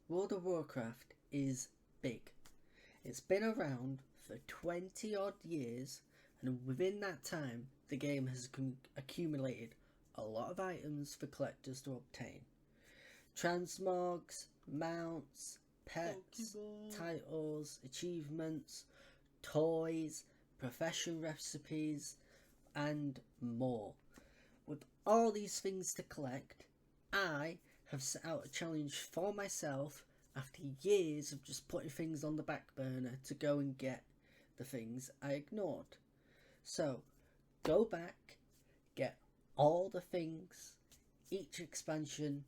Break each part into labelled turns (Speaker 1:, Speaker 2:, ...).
Speaker 1: World of Warcraft is big. It's been around for 20 odd years, and within that time the game has accumulated a lot of items for collectors to obtain. Transmogs, mounts, pets, titles, achievements, toys, profession recipes, and more. With all these things to collect, I have set out a challenge for myself after years of just putting things on the back burner to go and get the things I ignored. So, go back, get all the things, each expansion,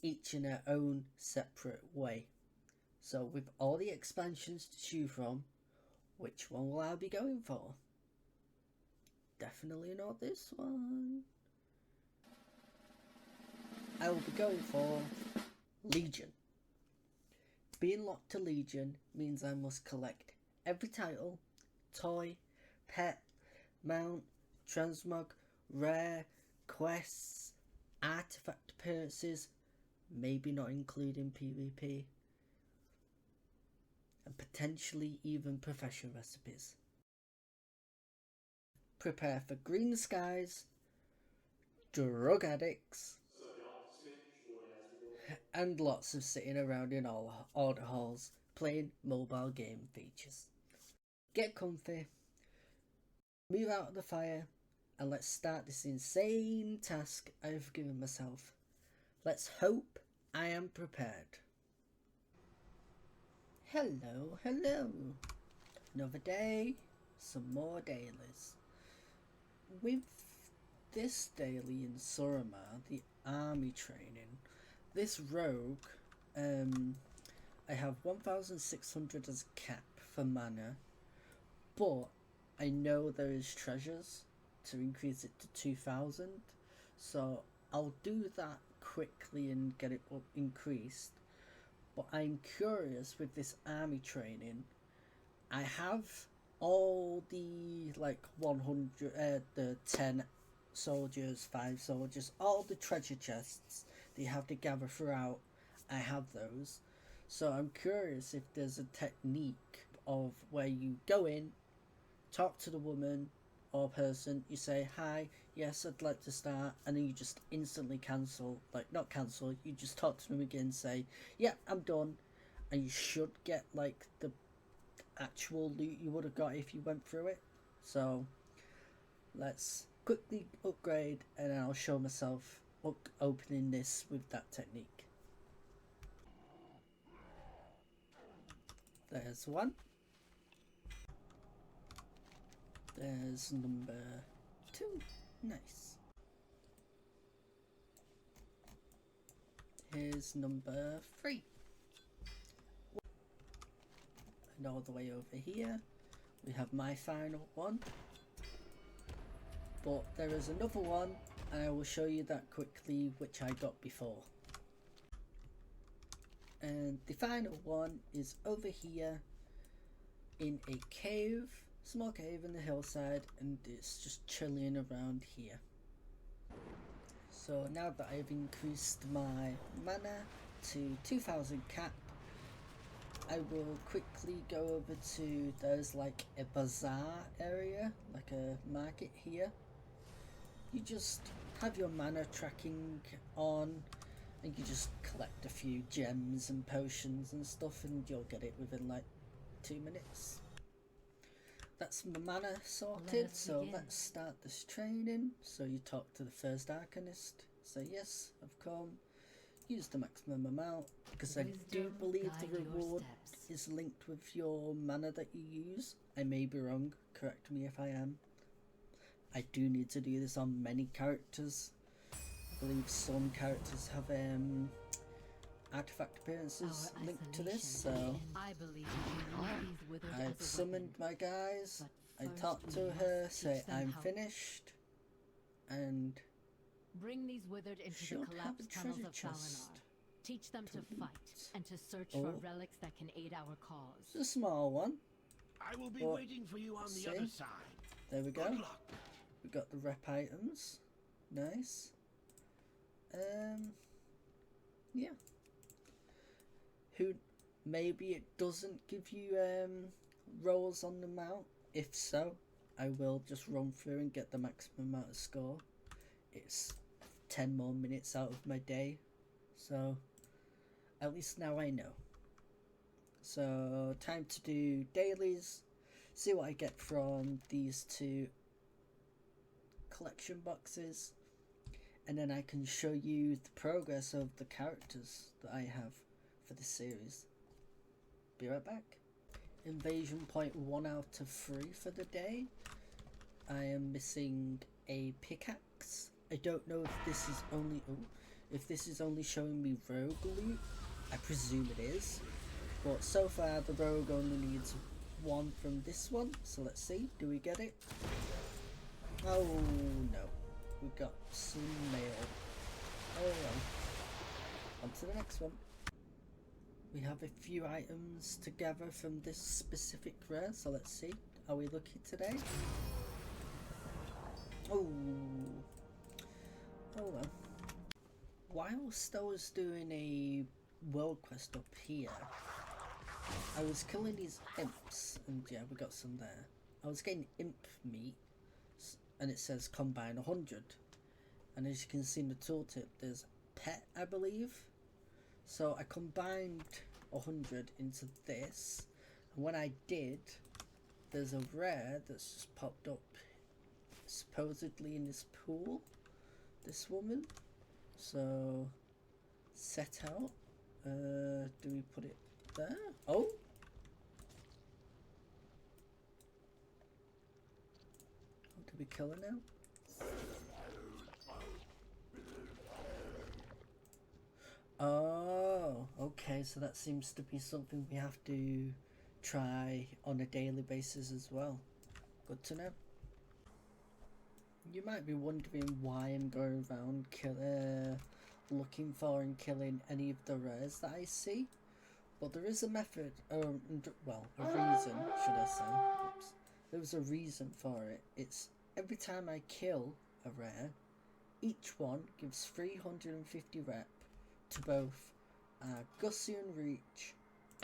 Speaker 1: each in their own separate way. So, with all the expansions to choose from, which one will I be going for? Definitely not this one. I will be going for Legion. Being locked to Legion means I must collect every title, toy, pet, mount, transmog, rare, quests, artifact appearances, maybe not including PvP, and potentially even profession recipes. Prepare for green skies, drug addicts, and lots of sitting around in all order halls playing mobile game features. Get comfy, move out of the fire, and let's start this insane task I've given myself. Let's hope I am prepared. Hello, hello. Another day, some more dailies. With this daily in Surama, the army training, this rogue, I have 1,600 as a cap for mana, but I know there is treasures to increase it to 2,000, so I'll do that quickly and get it up increased. But I'm curious with this army training. I have all the 100, the 10 soldiers, 5 soldiers, all the treasure chests that you have to gather throughout. I have those. So I'm curious if there's a technique of where you go in, talk to the woman or person, you say, hi, yes, I'd like to start, and then you just instantly cancel, not cancel, you just talk to them again, say, yeah, I'm done, and you should get the actual loot you would have got if you went through it. So let's quickly upgrade, and then I'll show myself opening this with that technique. There's one. There's number 2. Nice. Here's number 3. And all the way over here, we have my final one. But there is another one, and I will show you that quickly, which I got before. And the final one is over here in a cave, small cave in the hillside, and it's just chilling around here. So now that I've increased my mana to 2,000 cap, I will quickly go over to, there's a bazaar area, a market here. You just have your mana tracking on, and you just collect a few gems and potions and stuff, and you'll get it within 2 minutes. That's my mana sorted, so let's start this training. So you talk to the first Arcanist, say yes, I've come, use the maximum amount, because I do believe the reward is linked with your mana that you use. I may be wrong, correct me if I am. I do need to do this on many characters. I believe some characters have artifact appearances linked to this, so I've summoned my guys, I talk to her, say I'm finished, and
Speaker 2: bring these withered into the collapsed tunnels of Valinor. Teach them to fight and to search for relics that can aid our cause.
Speaker 1: It's a small one.
Speaker 3: I will be waiting for you on the other side.
Speaker 1: There we go. We got the rep items. Nice. Yeah. Who, maybe it doesn't give you rolls on the mount. If so, I will just run through and get the maximum amount of score. It's 10 more minutes out of my day, so at least now I know. So time to do dailies, see what I get from these 2 collection boxes, and then I can show you the progress of the characters that I have for this series. Be right back. Invasion point 1 out of 3 for the day. I am missing a pickaxe. I don't know if this is only showing me rogue loot. I presume it is, but so far the rogue only needs 1 from this one, so let's see, do we get it? Oh no, we got some mail. Oh well, on to the next one. We have a few items together from this specific rare, so let's see, are we lucky today? Oh well. Whilst I was doing a world quest up here, I was killing these imps, and yeah, we got some there. I was getting imp meat, and it says combine 100, and as you can see in the tooltip, there's pet, I believe. So I combined 100 into this, and when I did, there's a rare that's just popped up, supposedly in this pool, this woman. So set out, do we put it there? Oh, did we kill her now? Oh, okay, so that seems to be something we have to try on a daily basis as well. Good to know. You might be wondering why I'm going around looking for and killing any of the rares that I see. But there is a method, well, a reason, should I say. Oops. There's a reason for it. It's every time I kill a rare, each one gives 350 rep to both Gussian Reach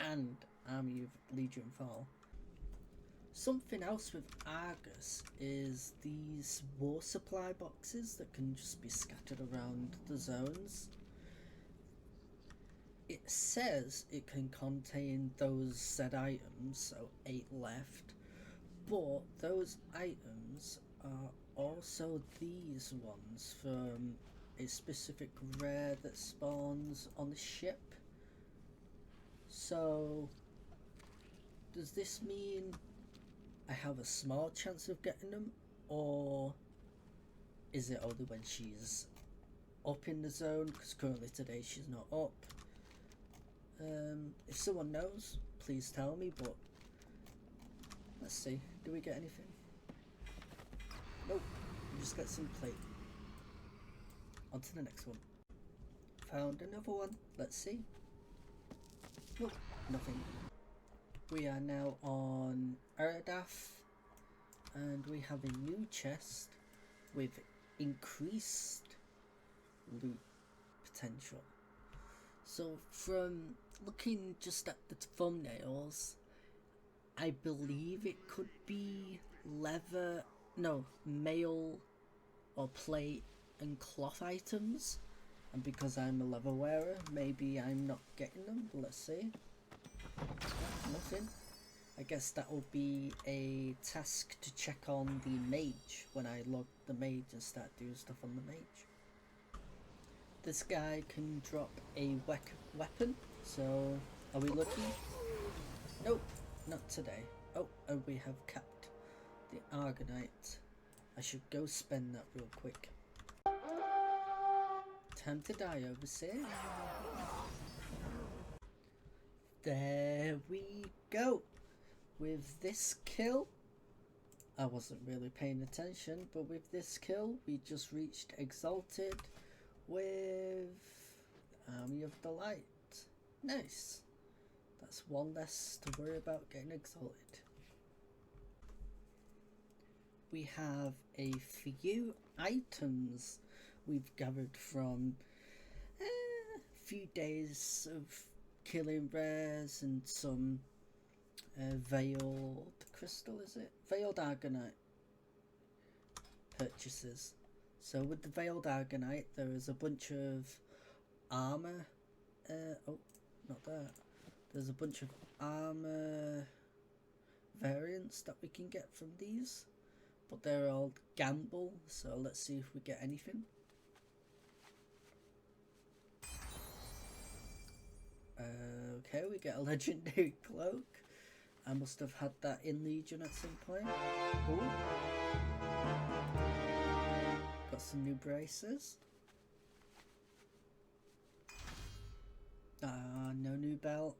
Speaker 1: and Army of Legion Fall. Something else with Argus is these war supply boxes that can just be scattered around the zones. It says it can contain those said items, so 8 left, but those items are also these ones from a specific rare that spawns on the ship. So does this mean I have a small chance of getting them, or is it only when she's up in the zone? Because currently today she's not up. If someone knows, please tell me, but let's see, do we get anything? Nope, we just get some plate. On to the next one. Found another one, let's see. Nope, nothing. We are now on Erdath, and we have a new chest with increased loot potential. So from looking just at the thumbnails, I believe it could be mail or plate and cloth items, and because I'm a leather wearer, maybe I'm not getting them. Let's see. Nothing. I guess that will be a task to check on the mage when I log the mage and start doing stuff on the mage. This guy can drop a weapon, so are we lucky? Nope, not today. Oh, and we have capped the Argonite. I should go spend that real quick. Time to die, overseer. There we go. With this kill, I wasn't really paying attention, but with this kill, we just reached Exalted with Army of the Light. Nice. That's one less to worry about getting Exalted. We have a few items we've gathered from a few days of killing rares and some veiled crystal, is it? Veiled Argonite purchases. So with the Veiled Argonite, there is a bunch of armor. Oh, not that. There's a bunch of armor variants that we can get from these, but they're all gamble. So let's see if we get anything. Okay, we get a legendary cloak. I must have had that in Legion at some point. Ooh. Got some new braces. No new belt.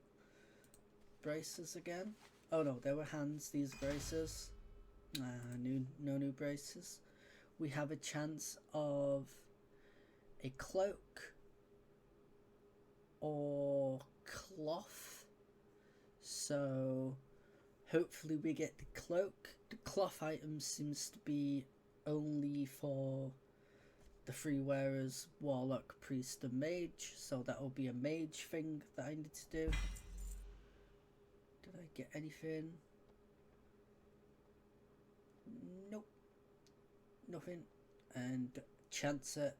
Speaker 1: Braces again. Oh no, they were hands, these braces. No new braces. We have a chance of a cloak or cloth. So hopefully we get the cloak. The cloth item seems to be only for the free wearers, warlock, priest and mage, so that will be a mage thing that I need to do. Did I get anything? Nope, nothing. And chance at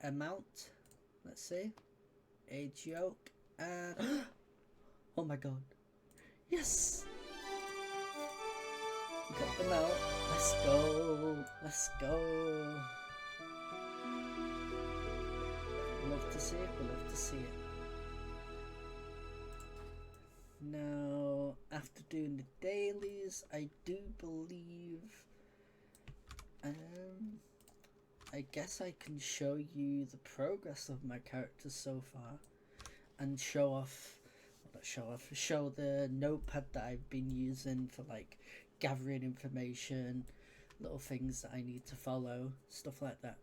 Speaker 1: a mount, let's see, age yoke, and oh my god, yes, we got them out. Let's go, let's go. Love to see it, we love to see it. Now, after doing the dailies, I do believe I guess I can show you the progress of my characters so far and show the notepad that I've been using for like gathering information, little things that I need to follow, stuff like that.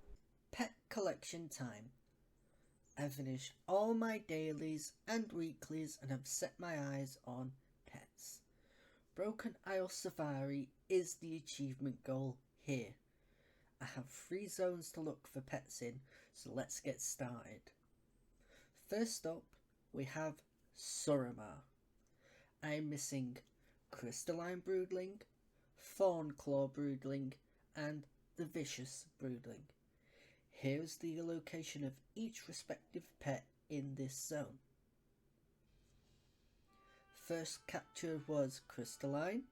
Speaker 1: Pet collection time. I finished all my dailies and weeklies and have set my eyes on pets. Broken Isle Safari is the achievement goal here. I have 3 zones to look for pets in, so let's get started. First up, we have Suramar. I am missing Crystalline Broodling, Thornclaw Broodling, and the Vicious Broodling. Here is the location of each respective pet in this zone. First captured was Crystalline,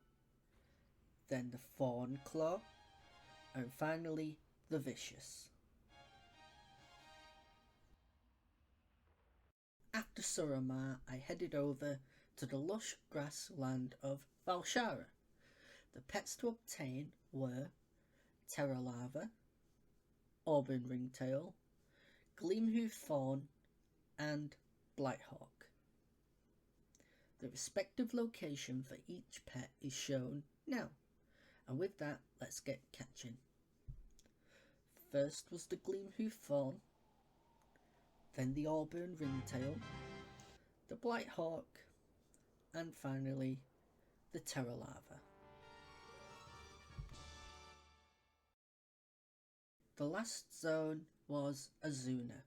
Speaker 1: then the Thornclaw, and finally the Vicious. After Suramar, I headed over to the lush grassland of Valshara. The pets to obtain were Terralava, Auburn Ringtail, Gleamhoof Fawn, and Blighthawk. The respective location for each pet is shown now, and with that, let's get catching. First was the Gleamhoof Fawn, then the Auburn Ringtail, the Blighthawk, and finally the Terralava. The last zone was Azuna,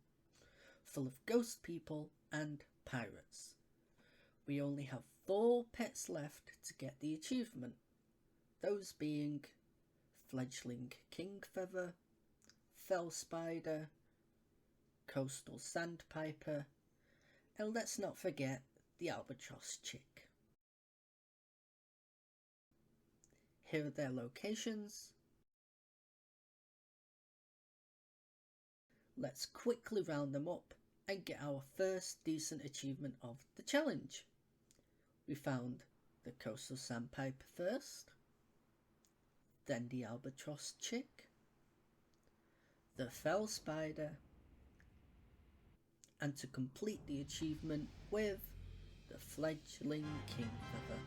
Speaker 1: full of ghost people and pirates. We only have 4 pets left to get the achievement, those being Fledgling Kingfeather, Fell Spider, Coastal Sandpiper, and let's not forget the Albatross Chick. Here are their locations. Let's quickly round them up and get our first decent achievement of the challenge. We found the Coastal Sandpiper first, then the Albatross Chick, the Fell Spider, and to complete the achievement with the Fledgling Kingfeather.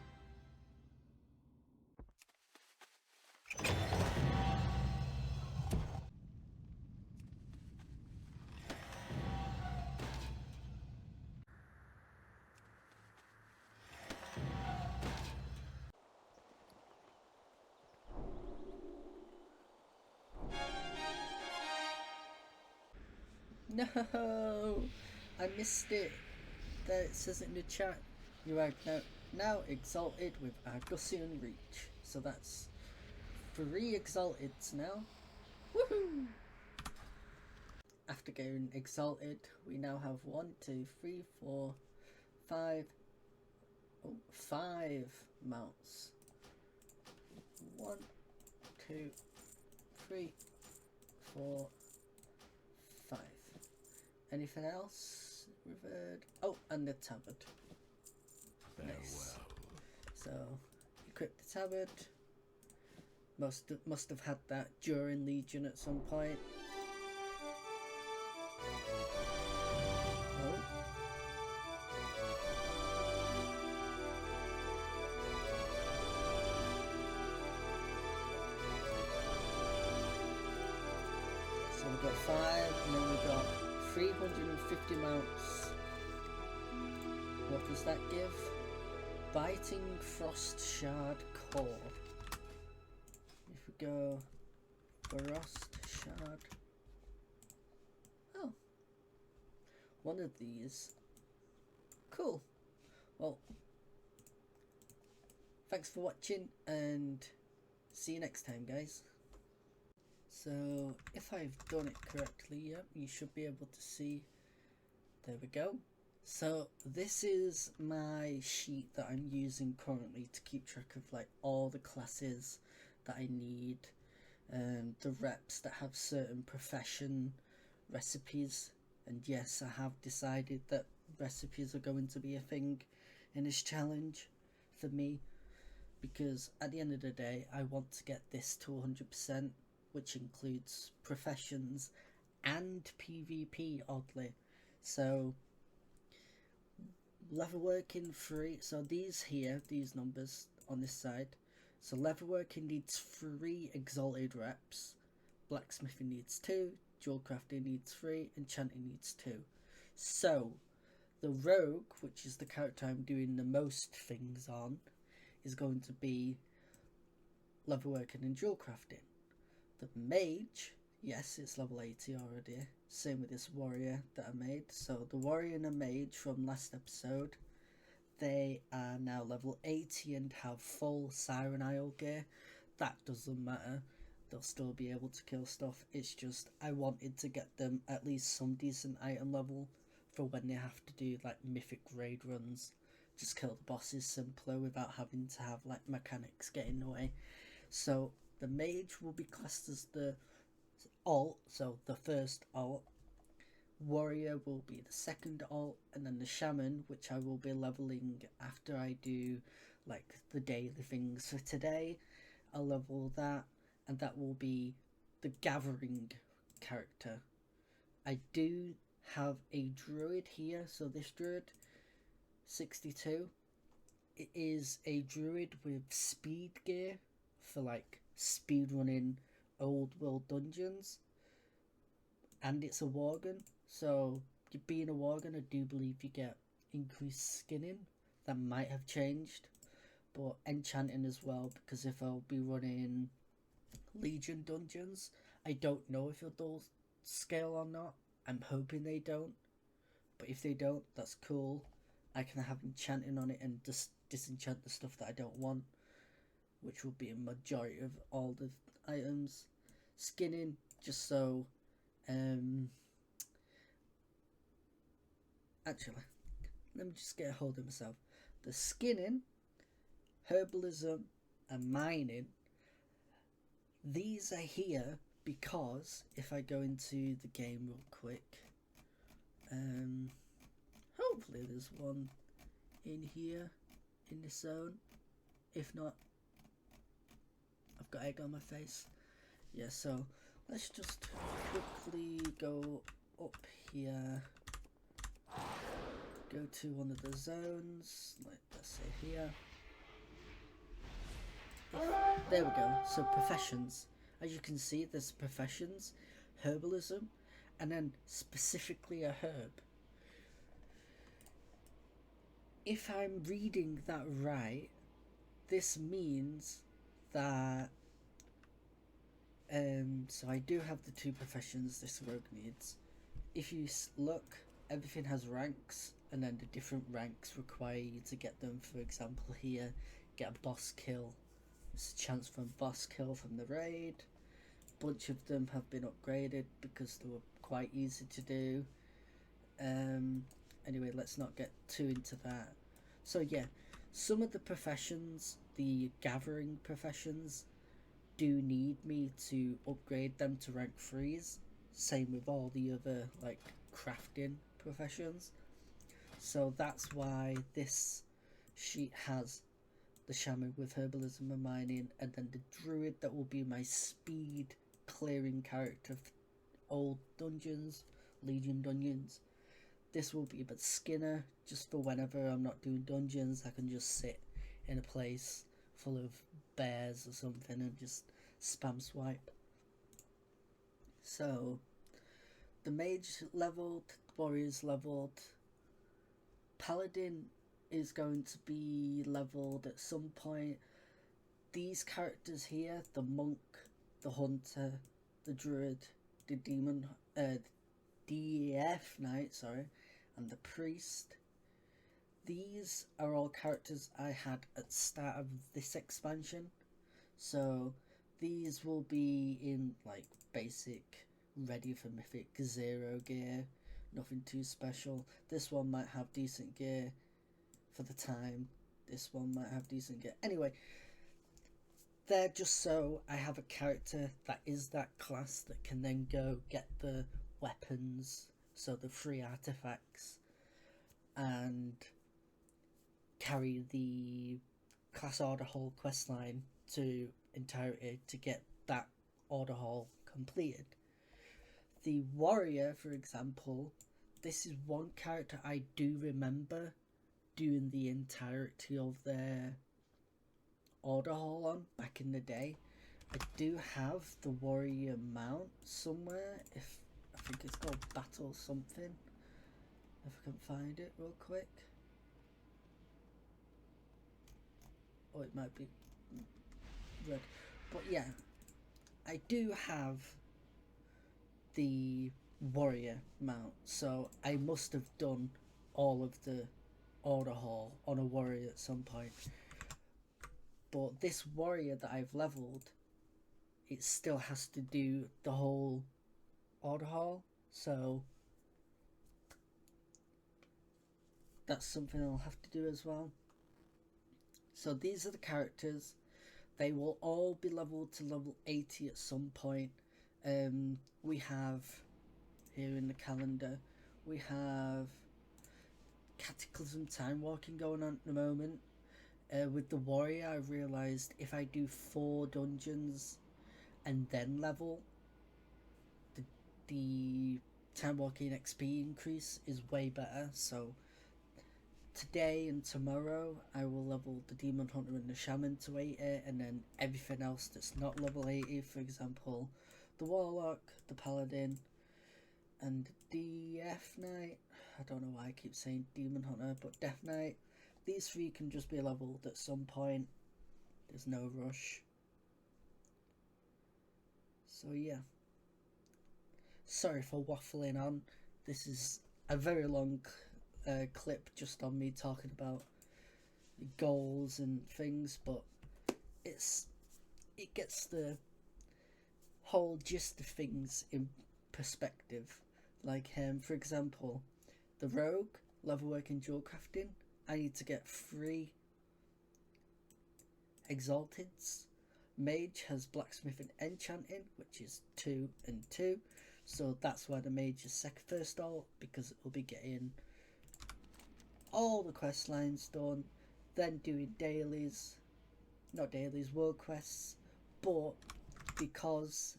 Speaker 1: No, I missed it. there it says it in the chat. You are now exalted with Argusian Reach. So that's 3 exalteds now. Woohoo! After getting exalted, we now have 1, 2, 3, 4, 5. Oh, 5 mounts. 1, 2, 3, 4, 5. Anything else? Revered. Oh, and the tabard. Nice. So, equip the tabard. Must have had that during Legion at some point. Oh. So we've got 5, and then we've got 350 mounts. What does that give? Biting Frost Shard Core. If we go Frost Shard. Oh. One of these. Cool. Well, thanks for watching and see you next time, guys. So, if I've done it correctly, yep, you should be able to see. There we go. So, this is my sheet that I'm using currently to keep track of like all the classes that I need, the reps that have certain profession recipes. And yes, I have decided that recipes are going to be a thing in this challenge for me, because at the end of the day, I want to get this to 100%, which includes professions and PvP, oddly. So, leatherworking 3, so these here, these numbers on this side. So leatherworking needs 3 exalted reps, blacksmithing needs 2, jewel crafting needs 3, enchanting needs 2. So the rogue, which is the character I'm doing the most things on, is going to be leatherworking and jewel crafting. The mage, yes, it's level 80 already. Same with this warrior that I made. So the warrior and the mage from last episode, they are now level 80 and have full Siren Isle gear. That doesn't matter. They'll still be able to kill stuff. It's just I wanted to get them at least some decent item level for when they have to do like mythic raid runs. Just kill the bosses simpler without having to have like mechanics get in the way. So the mage will be classed as the alt, so the first alt. Warrior will be the second alt, and then the shaman, which I will be leveling after I do like the daily things for today. I'll level that, and that will be the gathering character. I do have a druid here, so this druid 62, it is a druid with speed gear for like speed running old world dungeons, and it's a worgen. So being a worgen, I do believe you get increased skinning. That might have changed, but enchanting as well, because if I'll be running Legion dungeons, I don't know if it'll scale or not. I'm hoping they don't, but if they don't, that's cool. I can have enchanting on it and just disenchant the stuff that I don't want, which will be a majority of all the items. Skinning, just so actually, let me just get a hold of myself. The skinning, herbalism, and mining, these are here because if I go into the game real quick, hopefully there's one in here in the zone. If not, I've got egg on my face. Yeah, so let's just quickly go up here. Go to one of the zones, like let's say here. There we go. So professions. As you can see, there's professions, herbalism, and then specifically a herb. If I'm reading that right, this means that so I do have the 2 professions this rogue needs. If you look, everything has ranks. and then the different ranks require you to get them. For example, here, get a boss kill. It's a chance for a boss kill from the raid. A bunch of them have been upgraded because they were quite easy to do. Anyway, let's not get too into that. So yeah, some of the professions, the gathering professions, do need me to upgrade them to rank 3s. Same with all the other like crafting professions. So that's why this sheet has the shaman with herbalism and mining, and then the druid that will be my speed clearing character for old dungeons, Legion dungeons. This will be a bit skinner, just for whenever I'm not doing dungeons, I can just sit in a place full of bears or something and just spam swipe. So, the mage leveled, warrior's leveled, paladin is going to be leveled at some point. These characters here, the monk, the hunter, the druid, the demon, DEF knight, sorry, and the priest. These are all characters I had at the start of this expansion. So these will be in like basic, ready for mythic 0 gear, nothing too special. This one might have decent gear for the time. This one might have decent gear. Anyway, they're just so I have a character that is that class that can then go get the weapons, so the free artifacts, and carry the class order hall questline to entirety to get that order hall completed. The warrior, for example, this is one character I do remember doing the entirety of their order hall on back in the day. I do have the warrior mount somewhere. If I think it's called Battle something. If I can find it real quick. Oh, it might be red. But yeah, I do have the warrior mount, so I must have done all of the order hall on a warrior at some point. But this warrior that I've leveled, it still has to do the whole order hall, so that's something I'll have to do as well. So these are the characters. They will all be leveled to level 80 at some point. We have here in the calendar, we have Cataclysm Time Walking going on at the moment. With the warrior, I realised if I do 4 dungeons and then level, the time walking XP increase is way better. So today and tomorrow I will level the demon hunter and the shaman to 80, and then everything else that's not level 80, for example the warlock, the paladin, and the Death Knight. I don't know why I keep saying demon hunter, but Death Knight. These 3 can just be leveled at some point. There's no rush. So yeah, sorry for waffling on. This is a very long clip just on me talking about goals and things, but it gets the whole gist of things in perspective. Like for example, the rogue, level work in jewel crafting, I need to get 3 exalteds. Mage has blacksmith and enchanting, which is 2 and 2, so that's why the mage is first alt, because it will be getting all the quest lines done, then doing dailies, not dailies, world quests. But because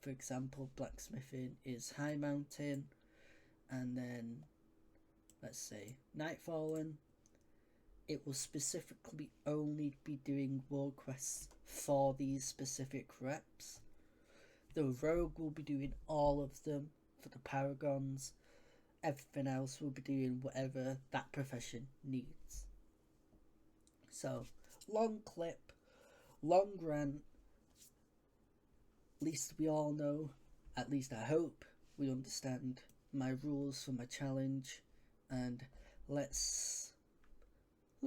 Speaker 1: for example blacksmithing is high mountain, and then let's say Nightfallen, it will specifically only be doing world quests for these specific reps. The rogue will be doing all of them for the paragons. Everything else will be doing whatever that profession needs. So, long clip, long rant. At least we all know, at least I hope we understand my rules for my challenge, and let's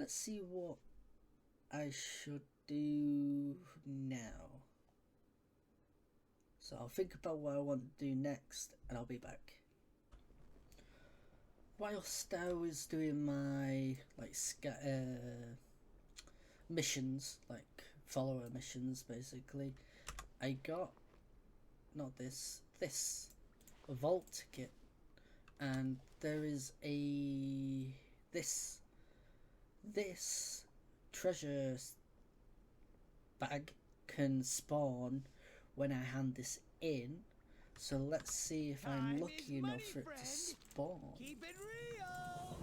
Speaker 1: see what I should do now. So I'll think about what I want to do next, and I'll be back. Whilst I was doing my missions, like follower missions, basically, I got a vault kit, and there is this treasure bag can spawn when I hand this in. So let's see if I'm lucky enough for it to spawn.
Speaker 3: Keep it real.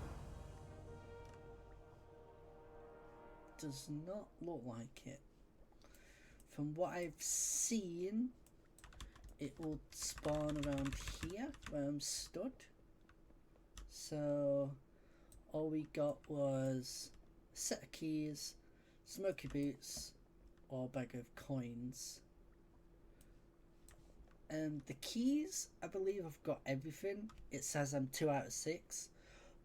Speaker 1: Does not look like it. From what I've seen, it will spawn around here where I'm stood. So all we got was a set of keys, smoky boots, or a bag of coins. The keys, I believe I've got everything. It says I'm 2 out of 6,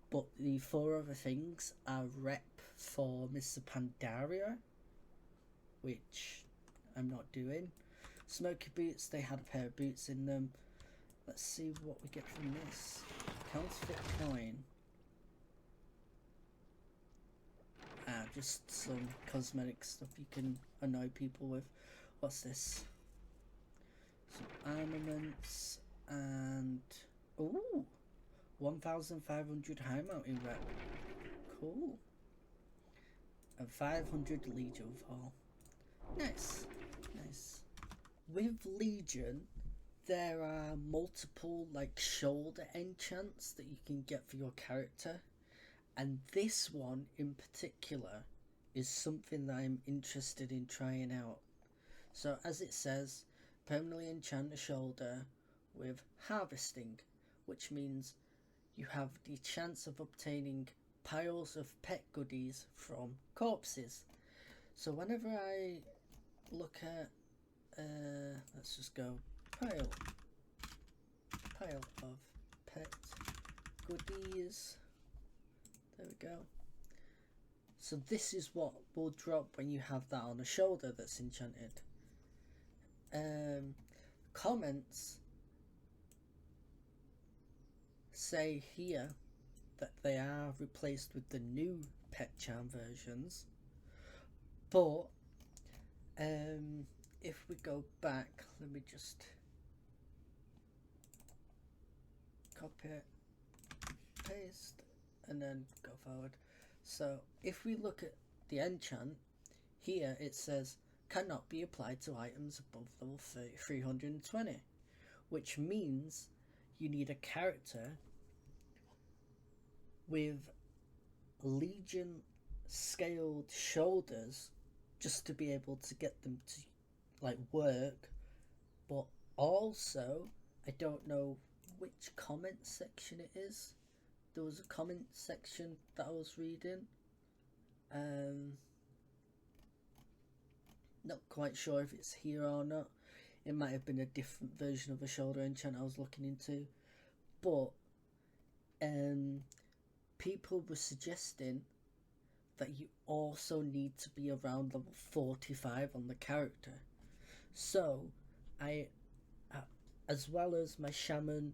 Speaker 1: but the 4 other things are rep for Mr. Pandaria, which I'm not doing. Smoky boots, they had a pair of boots in them. Let's see what we get from this. Counterfeit coin. Just some cosmetic stuff you can annoy people with. What's this? Some armaments and 1,500 high mountain rep. Cool. And 500 Legion fall. Nice. With Legion, there are multiple shoulder enchants that you can get for your character, and this one in particular is something that I'm interested in trying out. So as it says, permanently enchant a shoulder with harvesting, which means you have the chance of obtaining piles of pet goodies from corpses. So whenever I look at let's just go pile of pet goodies, there we go. So this is what will drop when you have that on a shoulder that's enchanted. Comments say here that they are replaced with the new pet charm versions, but if we go back, let me just copy it, paste, and then go forward. So if we look at the enchant, here it says cannot be applied to items above level 320, which means you need a character with Legion scaled shoulders just to be able to get them to work. But also, I don't know which comment section it is. There was a comment section that I was reading. Not quite sure if it's here or not. It might have been a different version of a shoulder enchant I was looking into. But people were suggesting that you also need to be around level 45 on the character. So I, as well as my shaman,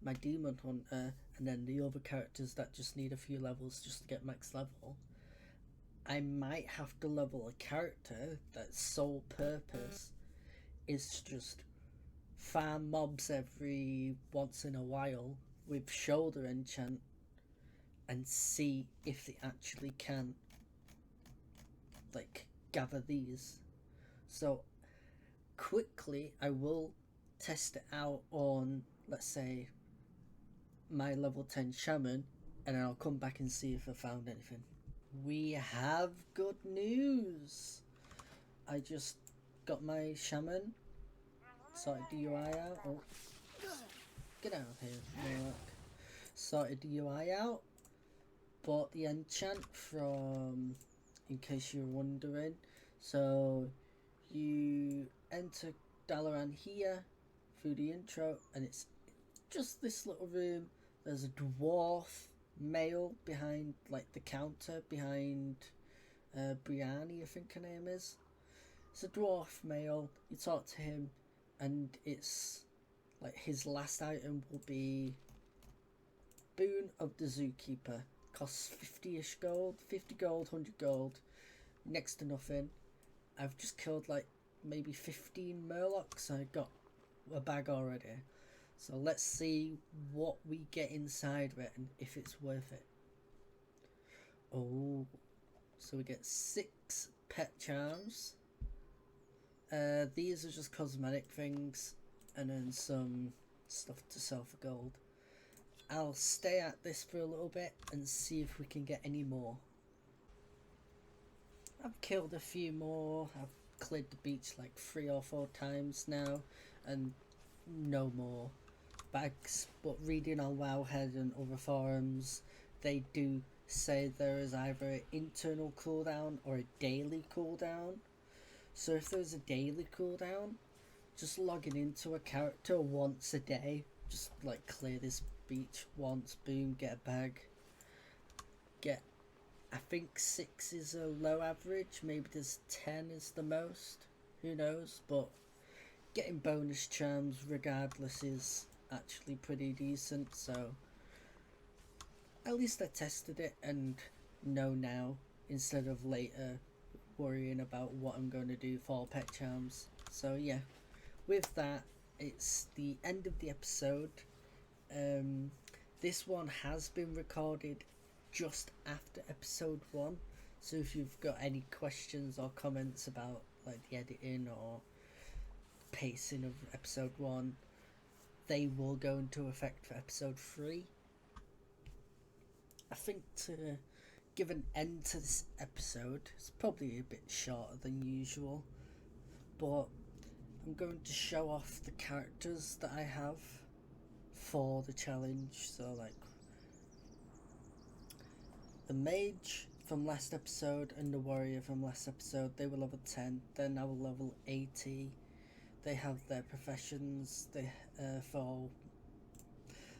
Speaker 1: my demon hunter, and then the other characters that just need a few levels just to get max level, I might have to level a character that's sole purpose is to just farm mobs every once in a while with shoulder enchant and see if they actually can gather these. So quickly I will test it out on, let's say, my level 10 shaman, and then I'll come back and see if I found anything. We have good news. I just got my shaman, sorted the UI out. Oh, get out of here, no work. Sorted the UI out, bought the enchant from, in case you're wondering. So you enter Dalaran here through the intro, and it's just this little room. There's a dwarf male behind like the counter behind Brianni, I think her name is. It's a dwarf male. You talk to him, and it's like his last item will be Boon of the Zookeeper. Costs 50-ish gold, 50 gold, 100 gold, next to nothing. I've just killed like maybe 15 Murlocs. I got a bag already. So let's see what we get inside of it and if it's worth it. Oh, so we get 6 pet charms. These are just cosmetic things, and then some stuff to sell for gold. I'll stay at this for a little bit and see if we can get any more. I've killed a few more. I've cleared the beach like 3 or 4 times now, and no more bags. But reading on Wowhead and other forums, they do say there is either an internal cooldown or a daily cooldown. So if there's a daily cooldown, just logging into a character once a day, just like clear this beach once, boom, get a bag. Get, I think 6 is a low average, maybe there's 10 is the most, who knows, but getting bonus charms regardless is actually pretty decent, so at least I tested it and know now instead of later worrying about what I'm going to do for pet charms. So yeah, with that, it's the end of the episode. This one has been recorded just after episode 1, so if you've got any questions or comments about like the editing or pacing of episode 1, they will go into effect for episode 3. I think to give an end to this episode, it's probably a bit shorter than usual, but I'm going to show off the characters that I have for the challenge. So like the mage from last episode and the warrior from last episode, they were level 10, they're now level 80. They have their professions for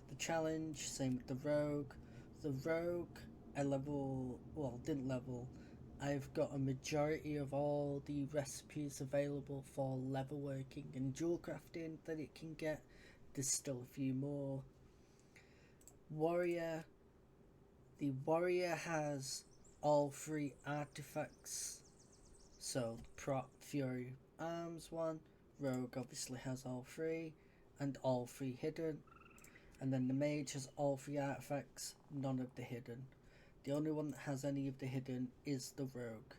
Speaker 1: the challenge. Same with the rogue. The rogue I didn't level. I've got a majority of all the recipes available for level working and dual crafting that it can get. There's still a few more. Warrior. The warrior has all 3 artifacts. So prop, fury, arms one. Rogue obviously has all 3 and all 3 hidden. And then the mage has all 3 artifacts, none of the hidden. The only one that has any of the hidden is the rogue.